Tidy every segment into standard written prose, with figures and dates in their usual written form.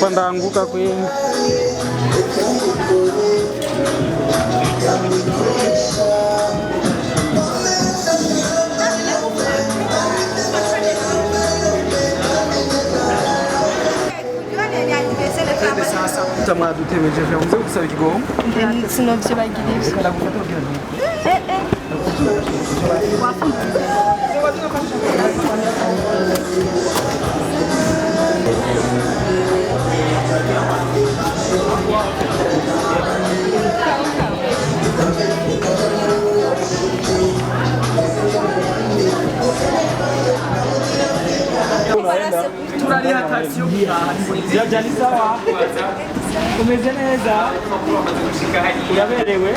hapa ndaanguka kweli. Sasa tutamadutebije vya mzee kusaba kigongo. Sinovye bagirije. Kala gufata kugira ngo. Turaliha taxi yo gutaha. Byari sawa. Umeze neza. Uraberewe.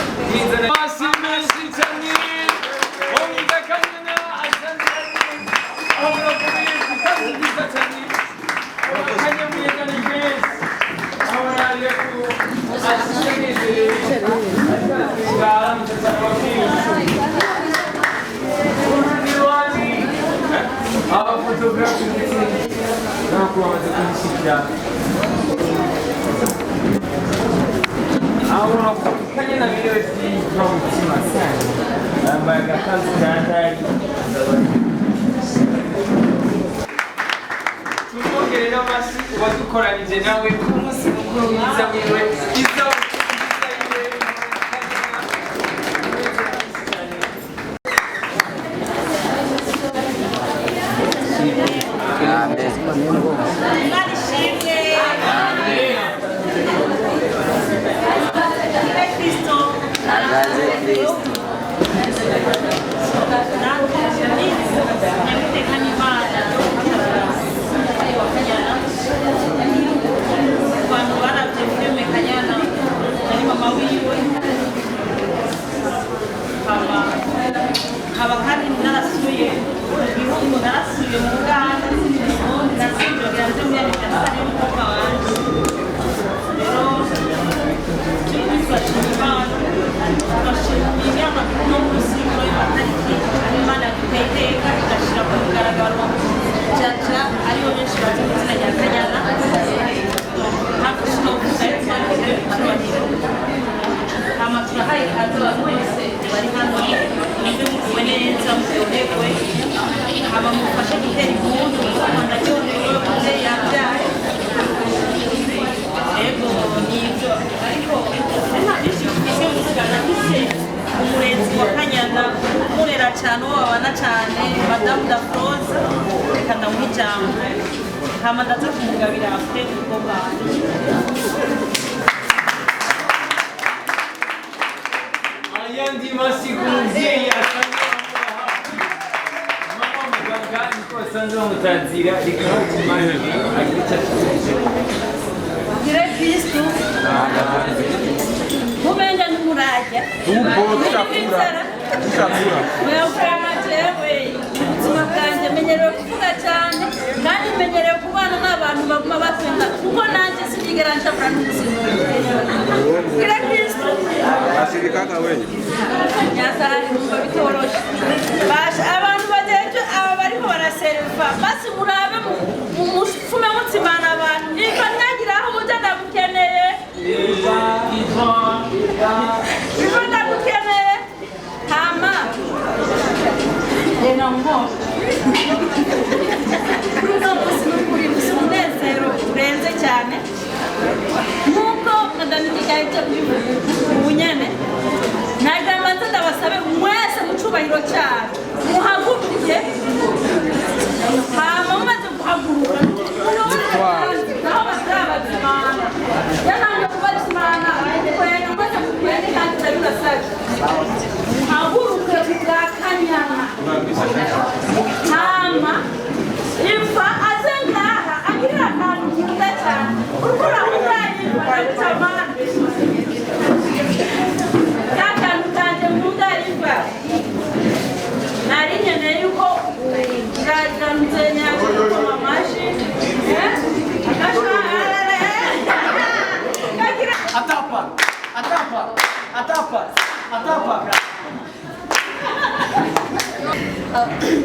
Ahora, kanya na video hii kwa mtima sana. Ambaye kazi ndani. Tumongerera amasi wadukoranije nawe ku munsi mukuru mwiza wiwe.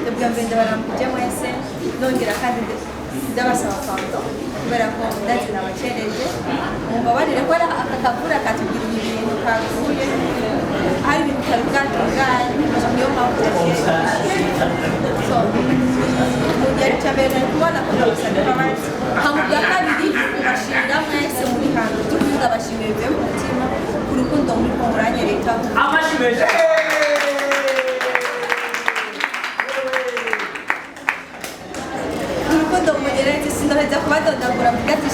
Dobbiamo vendere un pigiama e se non dirà cade ndabasaba pardon kubera ko ndazi nabacereje mumbabarire ko aka kavura katubwira ibintu kaguye hari ibintu bitari bwatunganye niyo mpamvu so mu gihe cya mbere nari kubona ko ndabasabye imbabazi hamu bwa kabiri ubashimira mwese muri hano by'ukuri ndabashimiye bivuye mu mutima ku rukundo muri ko muranyereka Amashimwe. urukundo mugeretse sinoheza kubadondagura mvuga ati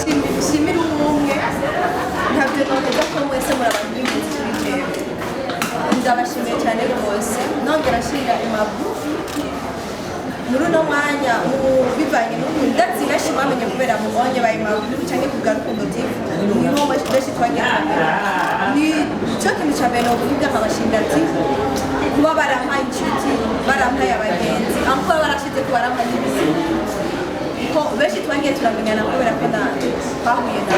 shimira umwe ntabyo noheza ko mwese muri abantu b'ingenzi kuri jewe ndabashimiye cyane rwose nongera nshimira Imabu muri uno mwanya bivanye n'ukuntu ndazi benshi bamenye kubera mubonye ba Imabu cyangwa kubwa Rukundo TV niho benshi twagiye ni cyo kintu cya mbere nokuvuga nkabashimira ati kuba barampaye inshuti barampaye abagenzi aho barashize ko barampaye ibisi ko benshi twagiye turamenyana kubera ko bahuye na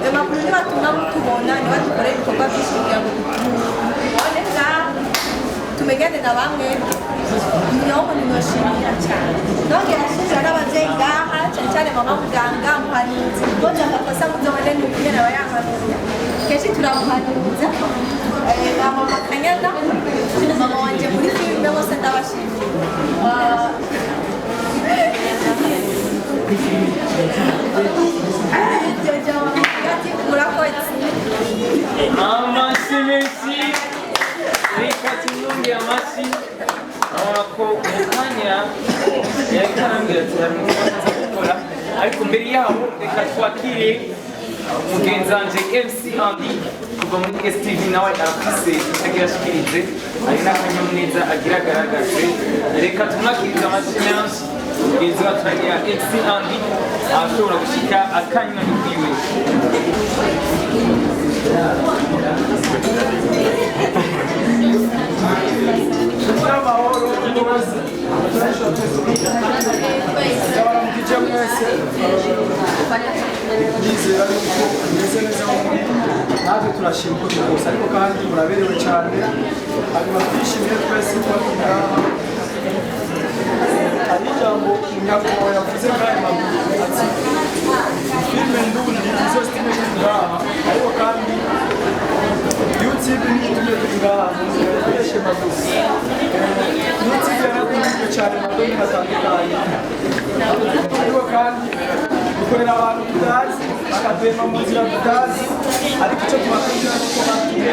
Imabu ni batuma tubona ni badukorera ibikorwa byinshi kugira ngo tubone tumenyane na bamwe niyo ninoshimira cyane nongera nshimira n'ababyeyi ngaha cyane cyane mama muganga muhanuzi boja amakosa muzobone ni ukugena abayankanuye kenshi turamuhanuza na mama Kanyana mama wanje muri filime bose ndabashimira Amashimisi reka tununge amashi ko umwanya yakarambira turamuza gukora ariko mbere yaho reka twakire mugenzi wanje MC Andy kuva muri STV nawe arafise itagira shikirize ari n'akanyamuneza agira agaragaze reka tumwakiriza amashi menshi mugenzi wacu agira MC Andy ashobora gushika akanywa n'ikiwe Ndabaramukije mwese nizera yuko meze neza natwe turashima uko rwose ariko kandi muraberewe cyane hanyuma twishimiye twese twakira hari ijambo nyakubahwa yavuze ngayo maguru ati filime ndundi izo zitumye ngaha ariko kandi YouTube ni itumye ngaha mukoreshe maguru YouTube yarakunzwe cyane mu ndimi zitandukanye ariko kandi dukorera abantu tutazi bakadema mu nzira tutazi ariko icyo tubakundira nuko batuye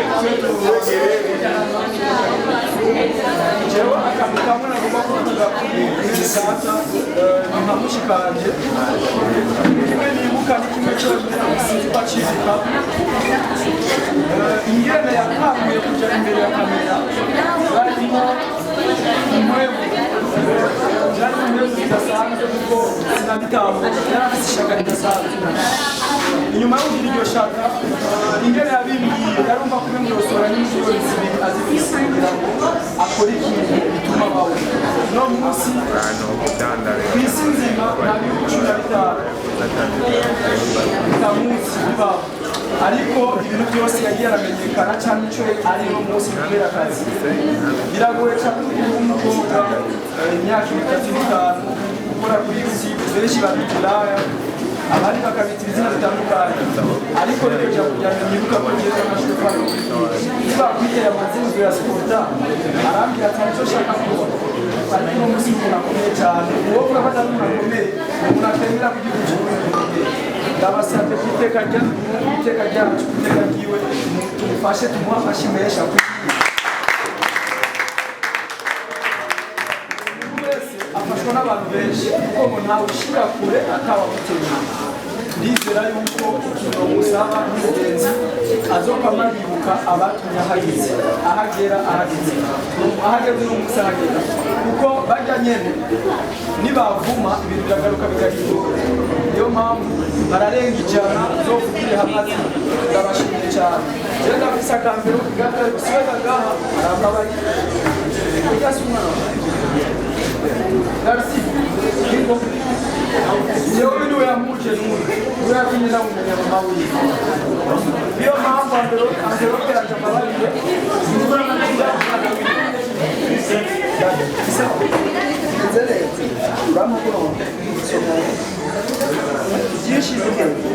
jewe akantu kamwe nagomba kuvuga kuri data nka mushikanje kimwe nibuka ni kimwe cyonyine sinzi ko acika ingene yakanguye kujya imbere ya kamera barimo impwemu byari impwemu zidasanzwe kuko sinabitaho yarafite ishaka ridasanzwe inyuma yo kugira iryo shaka ingene yabimbwiye yarumva kumemurosora n'inshuro zibiri azifisigira ngo akore ikintu bituma bawe no munsi ku isi nzima nta bihugu 15 bitamunsi bibaho ariko ibintu byose yagiye aramenyekana cyane icyo ari no munsi kubera akazi biragoye cyane kugira umukobwa imyaka 35 gukora kuri YouTube benshi babitulaya abandi bakabita ibizina bitandukanye ariko rero cyo kujyana nibuka ko ngeze amashuri kwa niba kwitera amazinzo ya sporta arambira cyane cyo shaka kuba ariko no munsi unakomeye cyane uwo urafata n'unakomeye unatemera kugira icyo ndabasabye kwiteka ryacu kwiteka ryiwe tumufashe tumuha amashimesha wese afashwa n'abantu benshi kuko ngo ntawe ushira kure akaba mutemye ndizera yuko ikintu musaba n'umugenzi azokwama yibuka abatumye ahageze ahagera ahageze n'umunsi ahagera kuko bajya nyene nibavuma ibintu biragaruka bigahinduka niyo mpamvu bararenga ijana zovugire hamaze ndabashimiye cyane rero ndafise akambero kugata gusibaza ngaha arambabari kurya si umwana Merci. Yewe niwe yamuje n'umwe urakinye na umunyama wiwe niyo mpamvu ambero keraje amabarire ngura n'ijya uramukuru somo byinshi by'ubwenge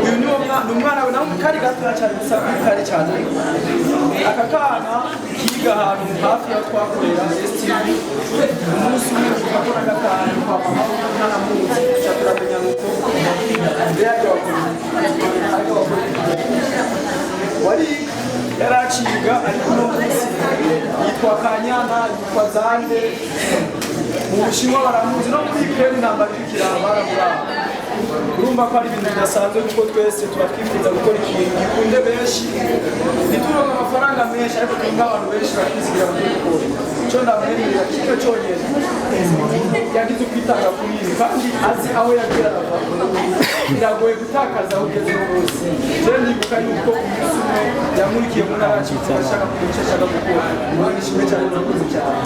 uyu ni umwana we nawe kari gatoya cyane gusa kari cyane aka kana kiga ahantu hafi y'aho twakorera STV umunsi umwe tukakora akantu kwa mama ntanamuzi gusa turamenya nuko wari yaraciga ariko uno munsi yitwa Kanyana yitwa Zande mu Bushinwa baramuzi no muri Ukraine namba bikira baramuraba urumva ko ari ibintu bidasanzwe kuko twese tuba twifuza gukora ikintu gikunde benshi ntituronke amafaranga menshi ariko twumva abantu benshi bakizigira mu gukora icyo ndamwemerera kike cyonyine yagize ukwitanga kuri ibi kandi azi aho yagiye arava biragoye gutakaza aho ugeze hose rero ndibuka yuko umunsi umwe yamurikiye mu ntara acitse ashaka kugira icyo ashaka gukora umwana ishimwe cyane urakoze cyane